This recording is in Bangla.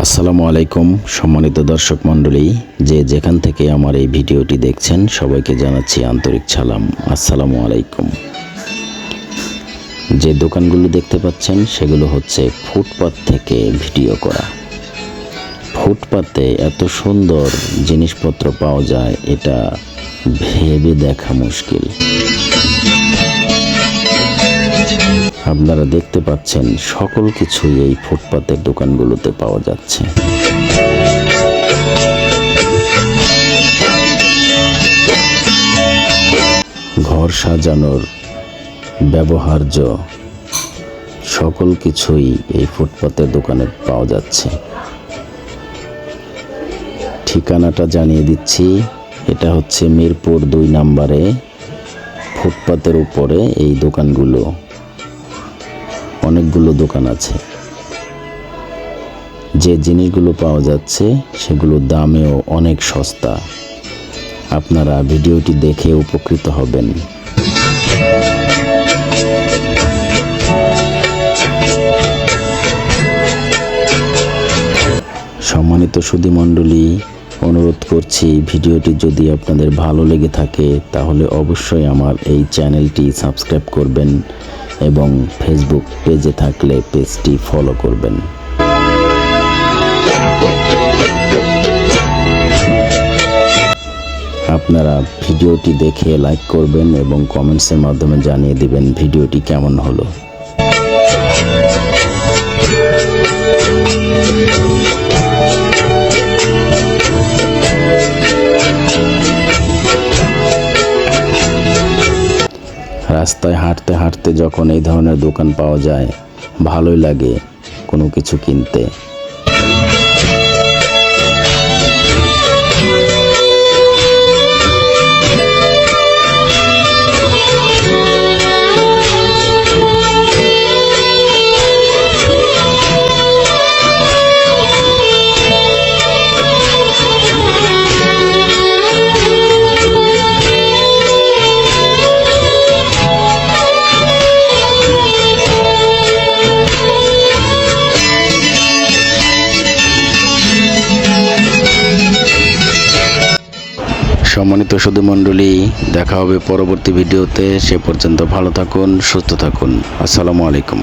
আসসালামু আলাইকুম সম্মানিত দর্শক মণ্ডলী, যে যেখান থেকে আমার এই ভিডিওটি দেখছেন সবাইকে জানাচ্ছি আন্তরিক সালাম। আসসালামু আলাইকুম। যে দোকানগুলো দেখতে পাচ্ছেন সেগুলো হচ্ছে ফুটপাত থেকে ভিডিও করা। ফুটপাতে এত সুন্দর জিনিসপত্র পাওয়া যায় এটা ভেবে দেখা মুশকিল। আপনারা দেখতে পাচ্ছেন সকল কিছুই এই ফুটপাতের দোকানগুলোতে পাওয়া যাচ্ছে। ঘর সাজানোর ব্যবহার্য সকল কিছুই এই ফুটপাতের দোকানে পাওয়া যাচ্ছে। ঠিকানাটা জানিয়ে দিচ্ছি, এটা হচ্ছে মিরপুর 2 নম্বরে ফুটপাতের উপরে এই দোকানগুলো। অনেকগুলো দোকান আছে। যে জিনিসগুলো পাওয়া যাচ্ছে সেগুলো দামেও অনেক সস্তা। আপনারা ভিডিওটি দেখে উপকৃত হবেন। সম্মানিত সুধী মণ্ডলী, অনুরোধ করছি ভিডিওটি যদি আপনাদের ভালো লেগে থাকে তাহলে অবশ্যই আমার এই চ্যানেলটি সাবস্ক্রাইব করবেন এবং ফেসবুক পেজে থাকলে পেজটি ফলো করবেন। আপনারা ভিডিওটি দেখে লাইক করবেন এবং কমেন্টসের মাধ্যমে জানিয়ে দিবেন ভিডিওটি কেমন হলো। রাস্তায় হাঁটতে হাঁটতে যখন এই ধরনের দোকান পাওয়া যায় ভালোই লাগে কোনো কিছু কিনতে। সম্মানিত সুধী মণ্ডলী, দেখা হবে পরবর্তী ভিডিওতে। সে পর্যন্ত ভালো থাকুন, সুস্থ থাকুন। আসসালামু আলাইকুম।